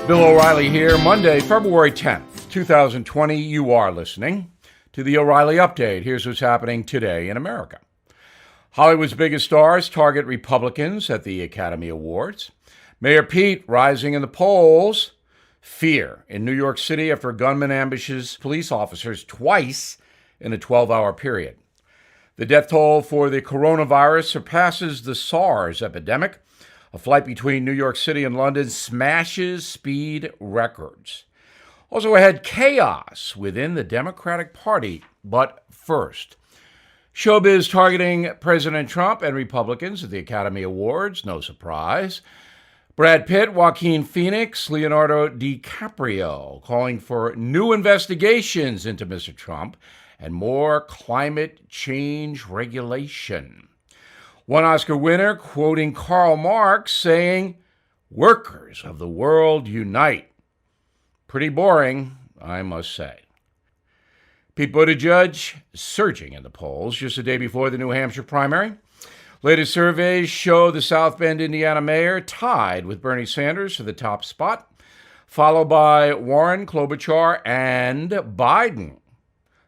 Bill O'Reilly here, Monday, February 10th, 2020. You are listening to the O'Reilly Update. Here's what's happening today in America. Hollywood's biggest stars target Republicans at the Academy Awards. Mayor Pete rising in the polls. Fear in New York City after a gunman ambushes police officers twice in a 12-hour period. The death toll for the coronavirus surpasses the SARS epidemic. A flight between New York City and London smashes speed records. Also ahead, chaos within the Democratic Party. But first, showbiz targeting President Trump and Republicans at the Academy Awards. No surprise. Brad Pitt, Joaquin Phoenix, Leonardo DiCaprio calling for new investigations into Mr. Trump and more climate change regulation. One Oscar winner quoting Karl Marx saying, "Workers of the world unite." Pretty boring, I must say. Pete Buttigieg surging in the polls just a day before the New Hampshire primary. Latest surveys show the South Bend, Indiana mayor tied with Bernie Sanders for the top spot, followed by Warren, Klobuchar, and Biden.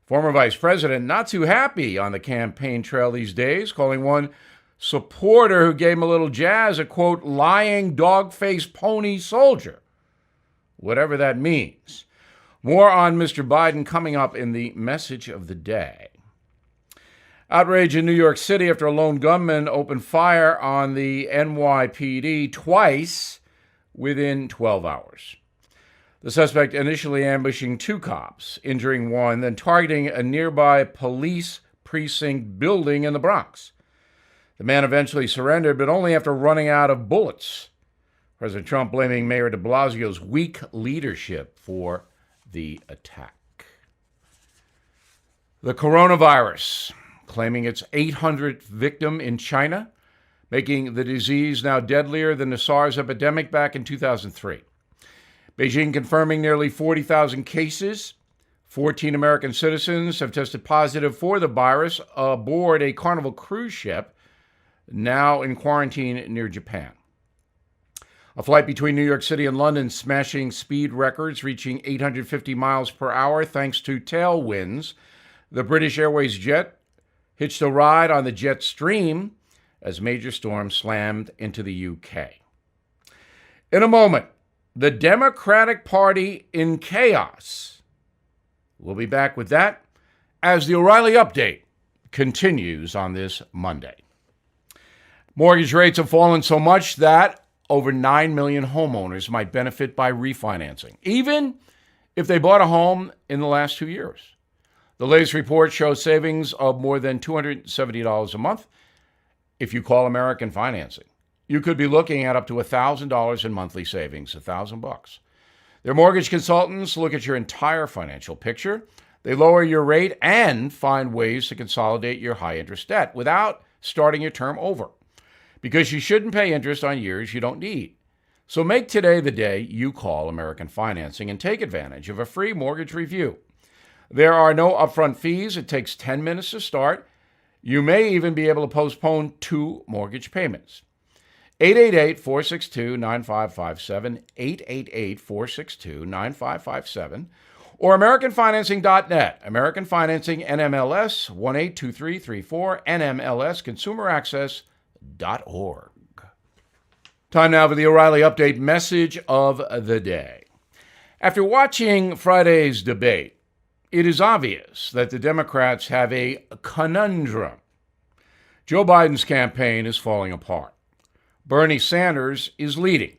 Former vice president not too happy on the campaign trail these days, calling one supporter who gave him a little jazz a, quote, lying dog-faced pony soldier, whatever that means. More on Mr. Biden coming up in the message of the day. Outrage in New York City after a lone gunman opened fire on the NYPD twice within 12 hours. The suspect initially ambushing two cops, injuring one, then targeting a nearby police precinct building in the Bronx. The man eventually surrendered, but only after running out of bullets. President Trump blaming Mayor de Blasio's weak leadership for the attack. The coronavirus, claiming its 800th victim in China, making the disease now deadlier than the SARS epidemic back in 2003. Beijing confirming nearly 40,000 cases. 14 American citizens have tested positive for the virus aboard a Carnival cruise ship, now in quarantine near Japan. A flight between New York City and London smashing speed records, reaching 850 miles per hour thanks to tailwinds. The British Airways jet hitched a ride on the jet stream as major storms slammed into the UK. In a moment, the Democratic Party in chaos. We'll be back with that as the O'Reilly Update continues on this Monday. Mortgage rates have fallen so much that over 9 million homeowners might benefit by refinancing, even if they bought a home in the last 2 years. The latest report shows savings of more than $270 a month if you call American Financing. You could be looking at up to $1,000 in monthly savings, $1,000. Their mortgage consultants look at your entire financial picture. They lower your rate and find ways to consolidate your high-interest debt without starting your term over, because you shouldn't pay interest on years you don't need. So make today the day you call American Financing and take advantage of a free mortgage review. There are no upfront fees. It takes 10 minutes to start. You may even be able to postpone 2 mortgage payments. 888-462-9557, 888-462-9557, or AmericanFinancing.net. American Financing, NMLS, 182334, NMLS, ConsumerAccess.org. Time now for the O'Reilly Update message of the day. After watching Friday's debate, it is obvious that the Democrats have a conundrum. Joe Biden's campaign is falling apart. Bernie Sanders is leading,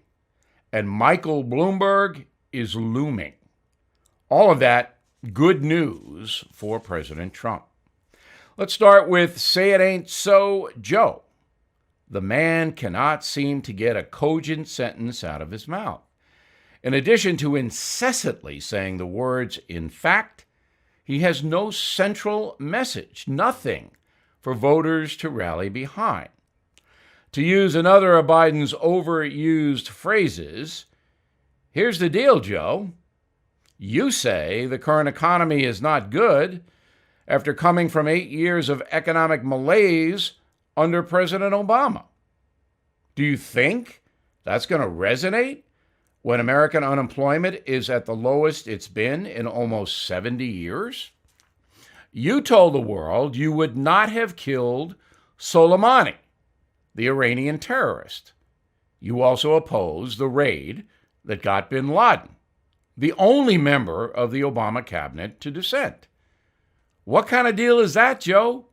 and Michael Bloomberg is looming. All of that good news for President Trump. Let's start with Say It Ain't So Joe. The man cannot seem to get a cogent sentence out of his mouth. In addition to incessantly saying the words, in fact, he has no central message, nothing for voters to rally behind. To use another of Biden's overused phrases, here's the deal, Joe. You say the current economy is not good after coming from 8 years of economic malaise under President Obama. Do you think that's going to resonate when American unemployment is at the lowest it's been in almost 70 years? You told the world you would not have killed Soleimani, the Iranian terrorist. You also opposed the raid that got bin Laden, the only member of the Obama cabinet to dissent. What kind of deal is that, Joe?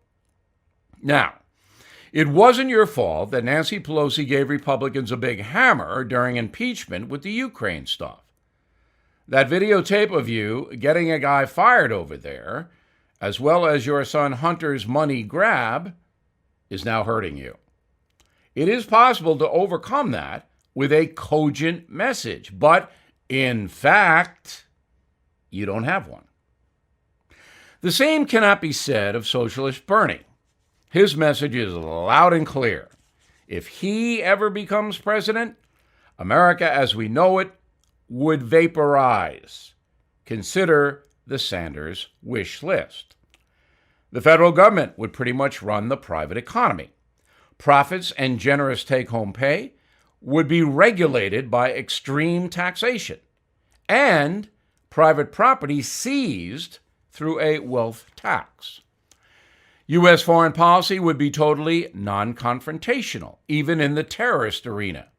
Now, it wasn't your fault that Nancy Pelosi gave Republicans a big hammer during impeachment with the Ukraine stuff. That videotape of you getting a guy fired over there, as well as your son Hunter's money grab, is now hurting you. It is possible to overcome that with a cogent message, but in fact, you don't have one. The same cannot be said of Socialist Bernie. His message is loud and clear. If he ever becomes president, America as we know it would vaporize. Consider the Sanders wish list. The federal government would pretty much run the private economy. Profits and generous take-home pay would be regulated by extreme taxation, and private property seized through a wealth tax. U.S. foreign policy would be totally non-confrontational, even in the terrorist arena.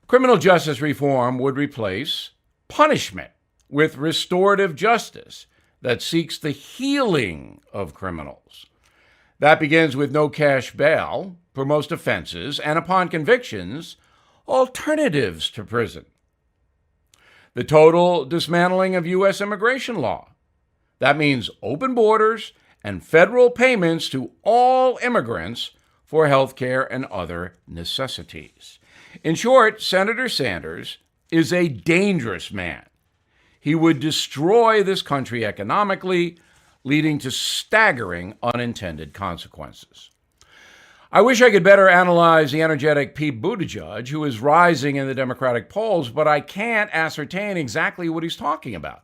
Criminal justice reform would replace punishment with restorative justice that seeks the healing of criminals. That begins with no cash bail for most offenses, and upon convictions, alternatives to prison. The total dismantling of U.S. immigration law. That means open borders and federal payments to all immigrants for health care and other necessities. In short, Senator Sanders is a dangerous man. He would destroy this country economically, leading to staggering unintended consequences. I wish I could better analyze the energetic Pete Buttigieg, who is rising in the Democratic polls, but I can't ascertain exactly what he's talking about.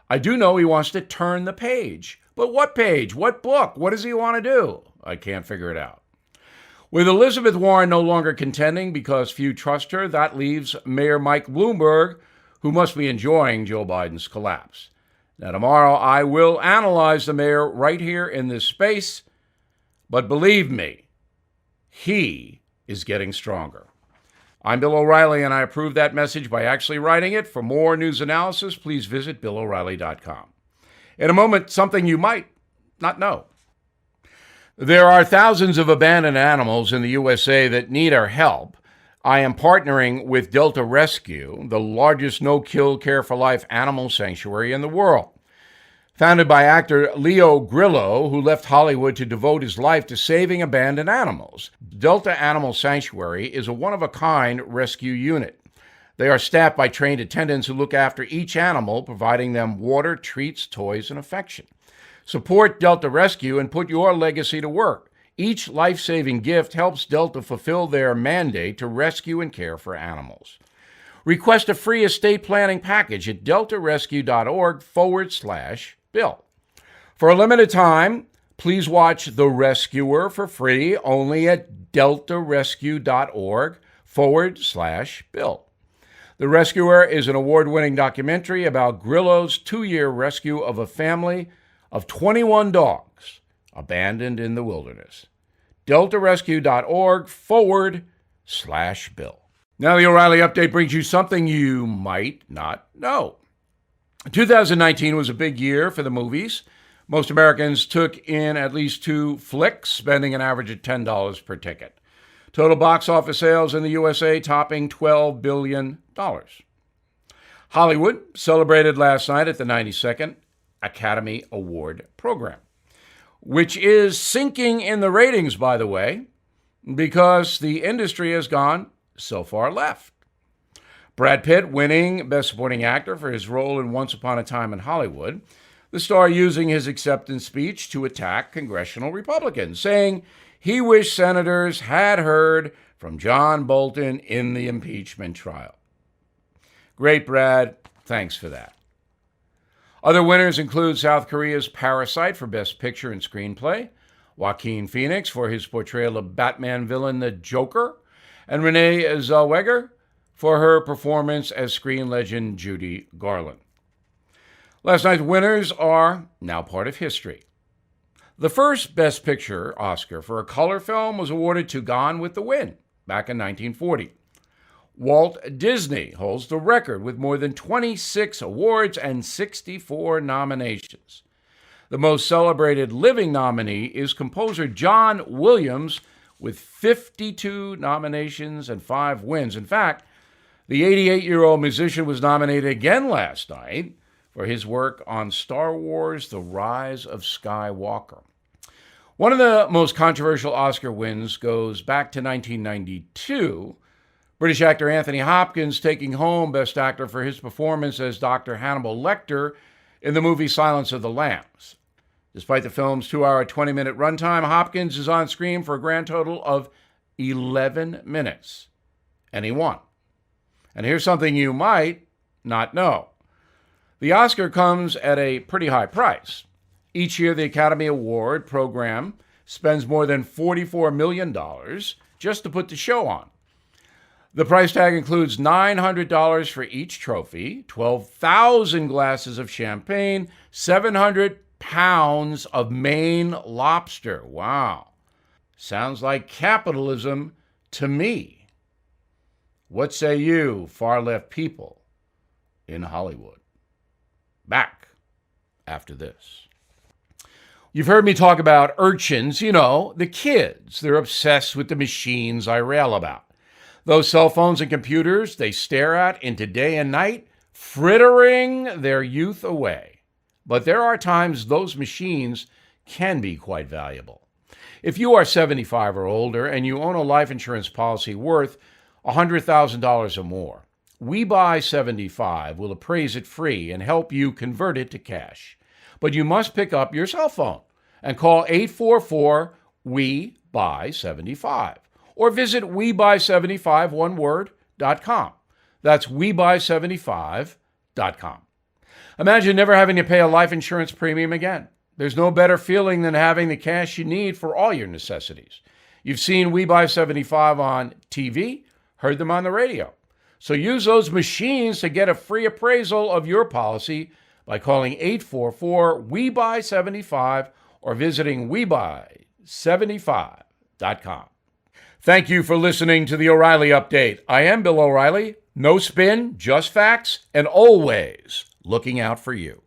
I do know he wants to turn the page. But what page? What book? What does he want to do? I can't figure it out. With Elizabeth Warren no longer contending because few trust her, that leaves Mayor Mike Bloomberg, who must be enjoying Joe Biden's collapse. Now, tomorrow I will analyze the mayor right here in this space, but believe me, he is getting stronger. I'm Bill O'Reilly, and I approve that message by actually writing it. For more news analysis, please visit BillO'Reilly.com. In a moment, something you might not know. There are thousands of abandoned animals in the USA that need our help. I am partnering with Delta Rescue, the largest no-kill care-for-life animal sanctuary in the world. Founded by actor Leo Grillo, who left Hollywood to devote his life to saving abandoned animals, Delta Animal Sanctuary is a one-of-a-kind rescue unit. They are staffed by trained attendants who look after each animal, providing them water, treats, toys, and affection. Support Delta Rescue and put your legacy to work. Each life-saving gift helps Delta fulfill their mandate to rescue and care for animals. Request a free estate planning package at deltarescue.org/bill. For a limited time, please watch The Rescuer for free only at deltarescue.org/bill. The Rescuer is an award-winning documentary about Grillo's 2-year rescue of a family of 21 dogs abandoned in the wilderness. deltarescue.org/bill. Now the O'Reilly Update brings you something you might not know. 2019 was a big year for the movies. Most Americans took in at least 2 flicks, spending an average of $10 per ticket. Total box office sales in the USA topping $12 billion. Hollywood celebrated last night at the 92nd Academy Award program, which is sinking in the ratings, by the way, because the industry has gone so far left. Brad Pitt winning Best Supporting Actor for his role in Once Upon a Time in Hollywood, the star using his acceptance speech to attack congressional Republicans, saying he wished senators had heard from John Bolton in the impeachment trial. Great, Brad. Thanks for that. Other winners include South Korea's Parasite for Best Picture and Screenplay, Joaquin Phoenix for his portrayal of Batman villain the Joker, and Renee Zellweger for her performance as screen legend Judy Garland. Last night's winners are now part of history. The first Best Picture Oscar for a color film was awarded to Gone with the Wind back in 1940. Walt Disney holds the record with more than 26 awards and 64 nominations. The most celebrated living nominee is composer John Williams with 52 nominations and 5 wins. In fact, the 88-year-old musician was nominated again last night for his work on Star Wars: The Rise of Skywalker. One of the most controversial Oscar wins goes back to 1992. British actor Anthony Hopkins taking home Best Actor for his performance as Dr. Hannibal Lecter in the movie Silence of the Lambs. Despite the film's 2-hour, 20-minute runtime, Hopkins is on screen for a grand total of 11 minutes. And he won. And here's something you might not know. The Oscar comes at a pretty high price. Each year, the Academy Award program spends more than $44 million just to put the show on. The price tag includes $900 for each trophy, 12,000 glasses of champagne, 700 pounds of Maine lobster. Wow. Sounds like capitalism to me. What say you, far-left people in Hollywood? Back after this. You've heard me talk about urchins, the kids. They're obsessed with the machines I rail about. Those cell phones and computers they stare at into day and night, frittering their youth away. But there are times those machines can be quite valuable. If you are 75 or older and you own a life insurance policy worth $100,000 or more, We Buy 75 will appraise it free and help you convert it to cash. But you must pick up your cell phone and call 844-WE-BUY-75 or visit WeBuy75.com. That's WeBuy75.com. Imagine never having to pay a life insurance premium again. There's no better feeling than having the cash you need for all your necessities. You've seen We Buy 75 on TV, heard them on the radio. So use those machines to get a free appraisal of your policy by calling 844-WE-BUY-75 or visiting WeBuy75.com. Thank you for listening to the O'Reilly Update. I am Bill O'Reilly. No spin, just facts, and always looking out for you.